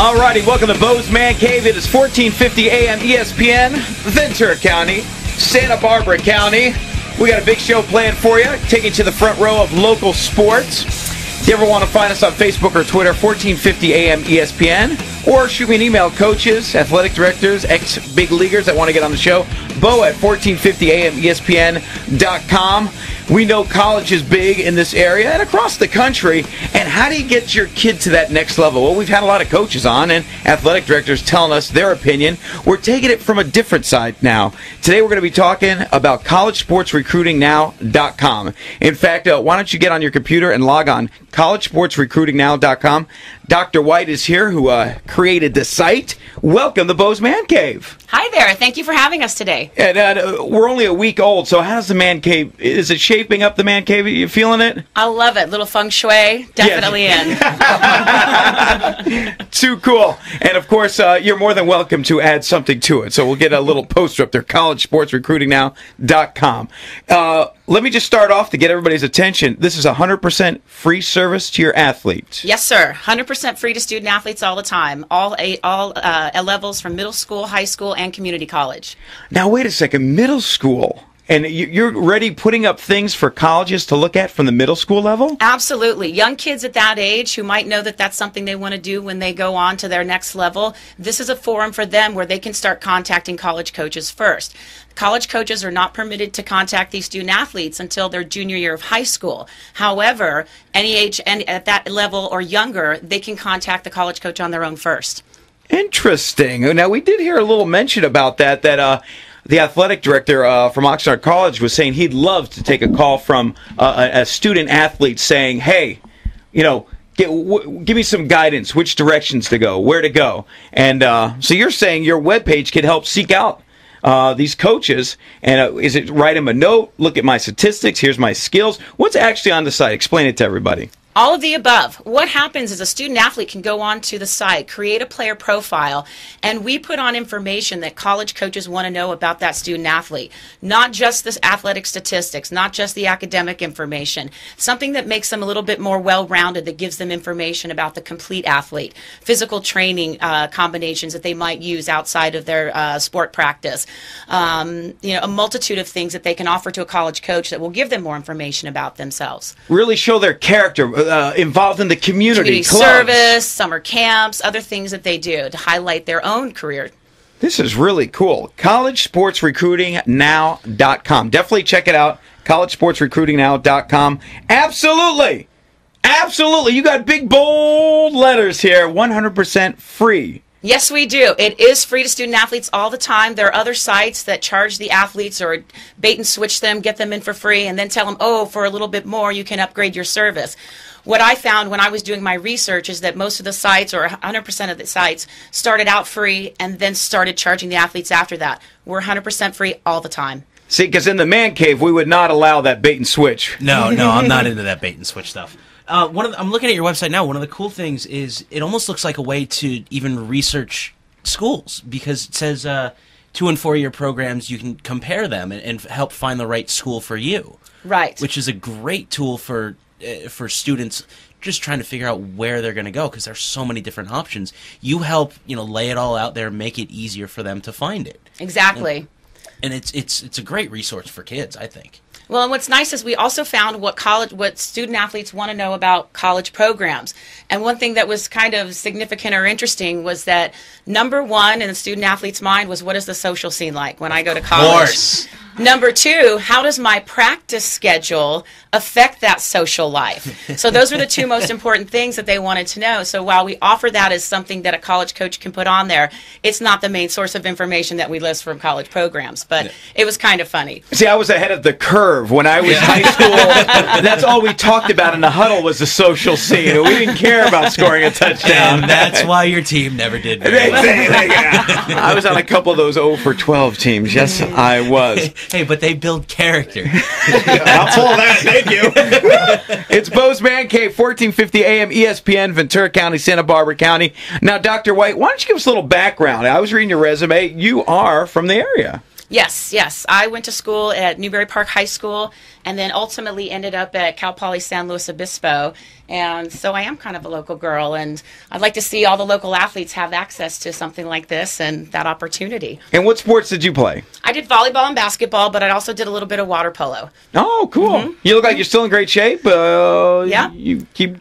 Alrighty, welcome to Bo's Man Cave. It is 1450 AM ESPN, Ventura County, Santa Barbara County. We got a big show planned for you, taking you to the front row of local sports. If you ever want to find us on Facebook or Twitter, 1450 AM ESPN, or shoot me an email, coaches, athletic directors, ex-big leaguers that want to get on the show, Bo at 1450AMESPN.com. We know college is big in this area and across the country. And how do you get your kid to that next level? Well, we've had a lot of coaches on and athletic directors telling us their opinion. We're taking it from a different side now. Today we're going to be talking about collegesportsrecruitingnow.com. In fact, why don't you get on your computer and log on collegesportsrecruitingnow.com. Dr. White is here, who created the site. Welcome to Bo's Man Cave. Hi there. Thank you for having us today. And we're only a week old, so how's the Man Cave? Is it shaping up the Man Cave? Are you feeling it? I love it. Little feng shui. Definitely in. Too cool. And, of course, you're more than welcome to add something to it. So we'll get a little poster up there, collegesportsrecruitingnow.com. Let me just start off to get everybody's attention. This is 100% free service to your athletes. Yes, sir. 100% free to student athletes all the time. All levels from middle school, high school, and community college. Now, wait a second. Middle school. And you're already putting up things for colleges to look at from the middle school level? Absolutely. Young kids at that age who might know that that's something they want to do when they go on to their next level, this is a forum for them where they can start contacting college coaches first. College coaches are not permitted to contact these student athletes until their junior year of high school. However, any age and at that level or younger, they can contact the college coach on their own first. Interesting. Now, we did hear a little mention about that the athletic director from Oxnard College was saying he'd love to take a call from a student athlete saying, hey, you know, give me some guidance, which directions to go, where to go. And so you're saying your webpage could help seek out these coaches. And is it write them a note, look at my statistics, here's my skills? What's actually on the site? Explain it to everybody. All of the above. What happens is a student athlete can go onto the site, create a player profile, and we put on information that college coaches want to know about that student athlete. Not just the athletic statistics, not just the academic information. Something that makes them a little bit more well-rounded, that gives them information about the complete athlete. Physical training combinations that they might use outside of their sport practice. A multitude of things that they can offer to a college coach that will give them more information about themselves. Really show their character. Involved in the community clubs. Service, summer camps, other things that they do to highlight their own career. This is really cool. collegesportsrecruitingnow.com. Definitely check it out. collegesportsrecruitingnow.com. Absolutely. Absolutely. You got big, bold letters here. 100% free. Yes, we do. It is free to student athletes all the time. There are other sites that charge the athletes or bait and switch them, get them in for free, and then tell them, oh, for a little bit more, you can upgrade your service. What I found when I was doing my research is that most of the sites, or 100% of the sites, started out free and then started charging the athletes after that. We're 100% free all the time. See, because in the Man Cave, we would not allow that bait and switch. No, I'm not into that bait and switch stuff. I'm looking at your website now. One of the cool things is it almost looks like a way to even research schools, because it says 2- and 4-year programs, you can compare them and help find the right school for you. Right. Which is a great tool for students just trying to figure out where they're going to go, because there's so many different options. You help, lay it all out there, make it easier for them to find it. Exactly. And it's a great resource for kids, I think. Well, and what's nice is we also found what student athletes want to know about college programs. And one thing that was kind of significant or interesting was that number one in the student athlete's mind was, what is the social scene like when I go to college? Of course. Number two, how does my practice schedule affect that social life? So those were the two most important things that they wanted to know. So while we offer that as something that a college coach can put on there, it's not the main source of information that we list from college programs. But it was kind of funny. See, I was ahead of the curve when I was high school. That's all we talked about in the huddle was the social scene. We didn't care about scoring a touchdown. And that's why your team never did very well. I was on a couple of those 0 for 12 teams. Yes, I was. Hey, but they build character. I'll pull that. Thank you. It's Bo's Man Cave, 1450 AM ESPN, Ventura County, Santa Barbara County. Now, Dr. White, why don't you give us a little background? I was reading your resume. You are from the area. Yes, yes. I went to school at Newbury Park High School and then ultimately ended up at Cal Poly San Luis Obispo. And so I am kind of a local girl, and I'd like to see all the local athletes have access to something like this and that opportunity. And what sports did you play? I did volleyball and basketball, but I also did a little bit of water polo. Oh, cool. You look like you're still in great shape. Yeah. You keep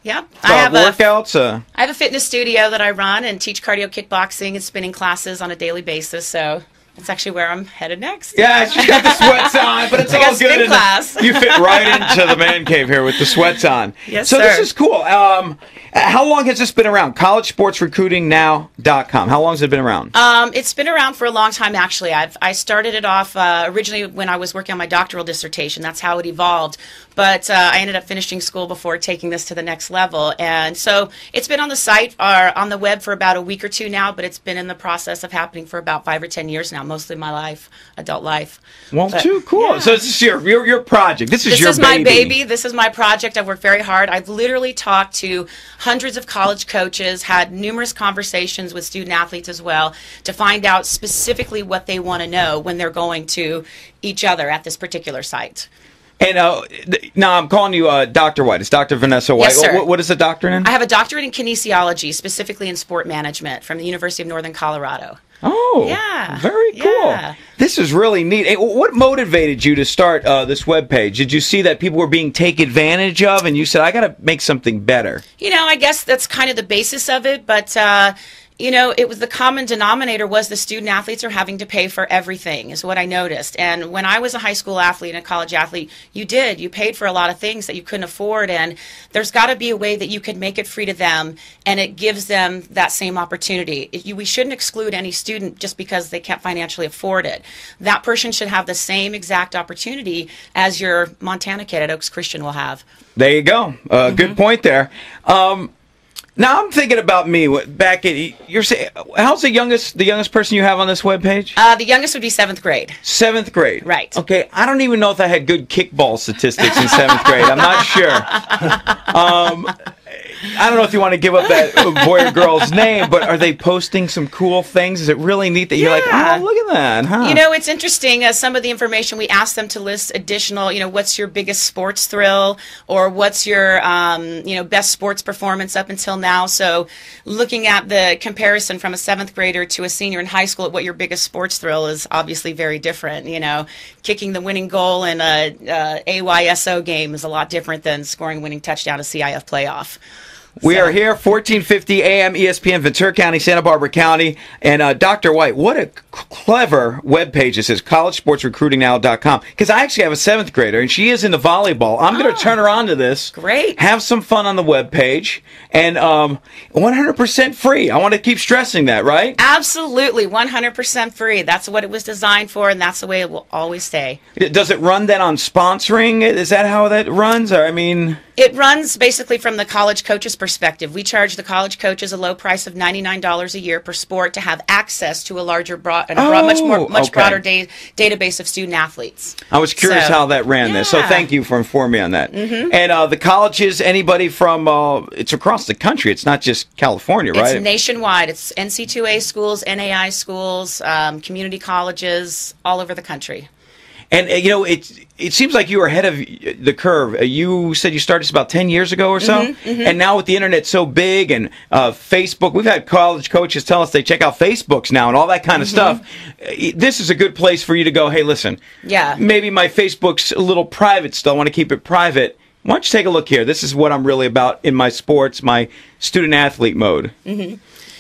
Yeah, I have workouts. I have a fitness studio that I run and teach cardio kickboxing and spinning classes on a daily basis. So that's actually where I'm headed next. Yeah, she's got the sweats on, but it's I got all good. spin class. You fit right into the man cave here with the sweats on. Yes, so sir. this is cool. How long has this been around? CollegeSportsRecruitingNow.com. How long has it been around? It's been around for a long time, actually. I started it off originally when I was working on my doctoral dissertation. That's how it evolved. But I ended up finishing school before taking this to the next level. And so it's been on the site or on the web for about a week or two now, but it's been in the process of happening for about 5 or 10 years now, mostly my life, adult life. Well, But, too cool. yeah. So this is your project. This is your This is my baby. This is my project. I've worked very hard. I've literally talked to hundreds of college coaches, had numerous conversations with student athletes as well to find out specifically what they want to know when they're going to each other at this particular site. And now I'm calling you Dr. White. It's Dr. Vanessa White. Yes, sir. What is the doctorate in? I have a doctorate in kinesiology, specifically in sport management from the University of Northern Colorado. Oh, Yeah, very cool. yeah. This is really neat. Hey, what motivated you to start this webpage? Did you see that people were being taken advantage of, and you said, I got to make something better? You know, I guess that's kind of the basis of it, but you know, it was the common denominator was the student athletes are having to pay for everything is what I noticed. And when I was a high school athlete and a college athlete, you paid for a lot of things that you couldn't afford, and there's got to be a way that you could make it free to them and it gives them that same opportunity. We shouldn't exclude any student just because they can't financially afford it. That person should have the same exact opportunity as your Montana kid at Oaks Christian will have. There you go. Good point there. Now I'm thinking about me. Back at you're saying, how's the youngest person you have on this webpage? The youngest would be 7th grade. 7th grade. Right. Okay. I don't even know if I had good kickball statistics in 7th grade. I'm not sure. I don't know if you want to give up that boy or girl's name, but are they posting some cool things? Is it really neat that you're like, oh, look at that, huh? You know, it's interesting. Some of the information we asked them to list additional, you know, what's your biggest sports thrill or what's your, you know, best sports performance up until now. So looking at the comparison from a 7th grader to a senior in high school at what your biggest sports thrill is obviously very different. You know, kicking the winning goal in a AYSO game is a lot different than scoring a winning touchdown a CIF playoff. We are here, 1450 AM, ESPN, Ventura County, Santa Barbara County. And Dr. White, what a clever webpage this is, CollegeSportsRecruitingNow.com. Because I actually have a 7th grader, and she is into volleyball. I'm going to turn her on to this. Great. Have some fun on the webpage. And 100% free. I want to keep stressing that, right? Absolutely, 100% free. That's what it was designed for, and that's the way it will always stay. Does it run then on sponsoring? Is that how that runs? Or, I mean... It runs basically from the college coach's perspective. We charge the college coaches a low price of $99 a year per sport to have access to a larger, much broader database of student athletes. I was curious how that ran this, so thank you for informing me on that. And the colleges, anybody from, it's across the country. It's not just California, right? It's nationwide. It's NC2A schools, NAI schools, community colleges, all over the country. And, you know, it seems like you were ahead of the curve. You said you started about 10 years ago or so. And now with the internet so big and Facebook, we've had college coaches tell us they check out Facebooks now and all that kind of stuff. This is a good place for you to go, hey, listen, maybe my Facebook's a little private still. I want to keep it private. Why don't you take a look here? This is what I'm really about in my sports, my student-athlete mode.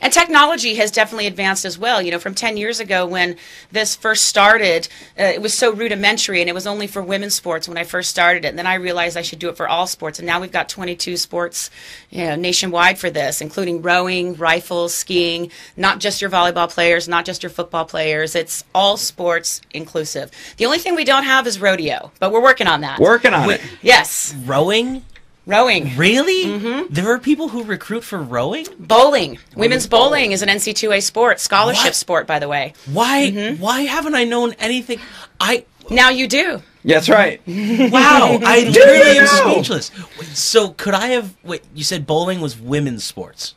And technology has definitely advanced as well. You know, from 10 years ago when this first started, it was so rudimentary, and it was only for women's sports when I first started it. And then I realized I should do it for all sports. And now we've got 22 sports, you know, nationwide for this, including rowing, rifles, skiing, not just your volleyball players, not just your football players. It's all sports inclusive. The only thing we don't have is rodeo, but we're working on that. Working on it. Yes. Rowing? Rowing. Really? There are people who recruit for rowing? Bowling. Women's bowling is an NC2A sport, scholarship sport, by the way. Why? Why haven't I known anything? Now you do. That's right. Wow, I literally am speechless. So could I have? Wait, you said bowling was women's sports.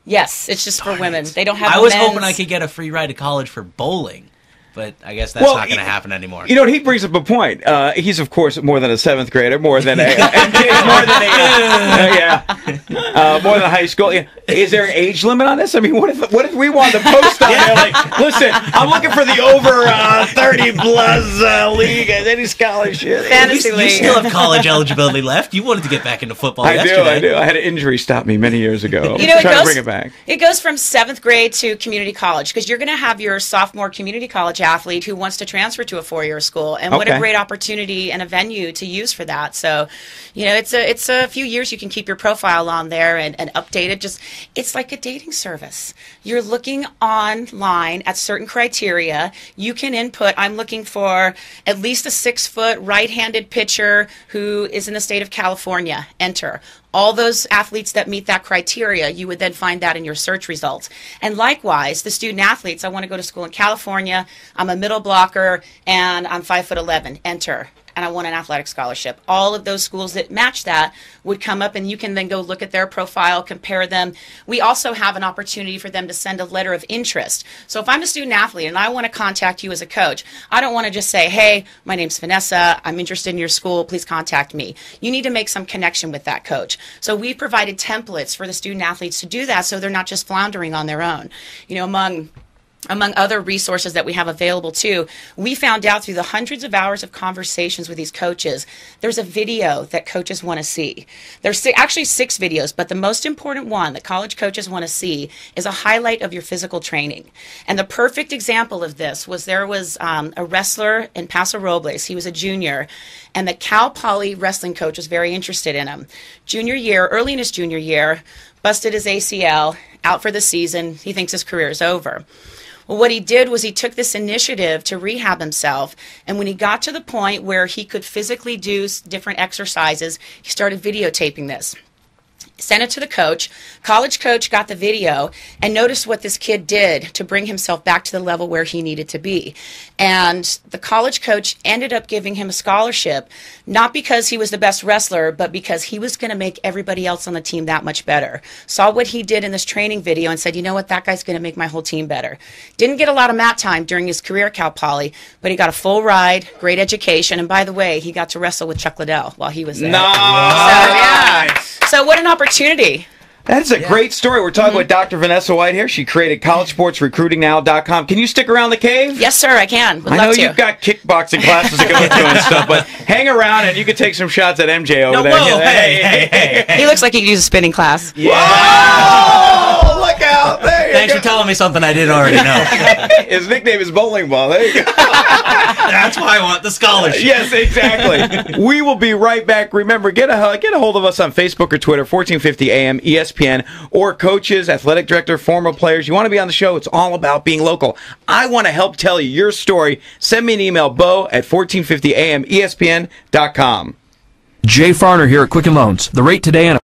Yes, it's just for women. They don't have. I was hoping I could get a free ride to college for bowling. but I guess that's not going to happen anymore. You know, he brings up a point. He's, of course, more than a 7th grader, more than more than high school. Is there an age limit on this? I mean, what if we wanted to post on there like, listen, I'm looking for the over 30 plus league and any scholarship. Fantasy league. You still have college eligibility left. You wanted to get back into football yesterday. I do. I had an injury stop me many years ago. You know, I'm trying to bring it back. It goes from 7th grade to community college, because you're going to have your sophomore community college athlete who wants to transfer to a 4-year school, and what a great opportunity and a venue to use for that. So, you know, it's a few years you can keep your profile on there and update it. It's like a dating service. You're looking online at certain criteria. You can input, I'm looking for at least a 6-foot right-handed pitcher who is in the state of California. Enter. All those athletes that meet that criteria, you would then find that in your search results. And likewise, the student athletes, I want to go to school in California, I'm a middle blocker, and I'm 5'11", enter. And I want an athletic scholarship. All of those schools that match that would come up, and you can then go look at their profile, compare them. We also have an opportunity for them to send a letter of interest. So if I'm a student athlete and I want to contact you as a coach, I don't want to just say, hey, my name's Vanessa, I'm interested in your school, please contact me. You need to make some connection with that coach. So we provided templates for the student athletes to do that, so they're not just floundering on their own. You know, among other resources that we have available too, we found out through the hundreds of hours of conversations with these coaches, there's a video that coaches want to see. There's actually 6 videos, but the most important one that college coaches want to see is a highlight of your physical training. And the perfect example of this was there was a wrestler in Paso Robles. He was a junior, and the Cal Poly wrestling coach was very interested in him. Early in his junior year, busted his ACL, out for the season. He thinks his career is over. Well, what he did was he took this initiative to rehab himself, and when he got to the point where he could physically do different exercises, he started videotaping this. Sent it to the coach. College coach got the video and noticed what this kid did to bring himself back to the level where he needed to be. And the college coach ended up giving him a scholarship, not because he was the best wrestler, but because he was going to make everybody else on the team that much better. Saw what he did in this training video and said, you know what, that guy's going to make my whole team better. Didn't get a lot of mat time during his career at Cal Poly, but he got a full ride, great education, and by the way, he got to wrestle with Chuck Liddell while he was there. Nice! So what an opportunity. That's a great story. We're talking with Dr. Vanessa White here. She created collegesportsrecruitingnow.com. Can you stick around the cave? Yes, sir, I can. Would I love know to. you've got kickboxing classes to go to and stuff, but hang around and you can take some shots at MJ over there. Whoa, hey. He looks like he could use a spinning class. Yeah. Whoa! Look out! There you Thanks go. for telling me something I didn't already know. His nickname is Bowling Ball. There you go. That's why I want the scholarship. Yes, exactly. We will be right back. Remember, get a hold of us on Facebook or Twitter, 1450 AM ESPN, or coaches, athletic director, former players. You want to be on the show? It's all about being local. I want to help tell you your story. Send me an email, bo@1450amespn.com. Jay Farner here at Quicken Loans. The rate today on a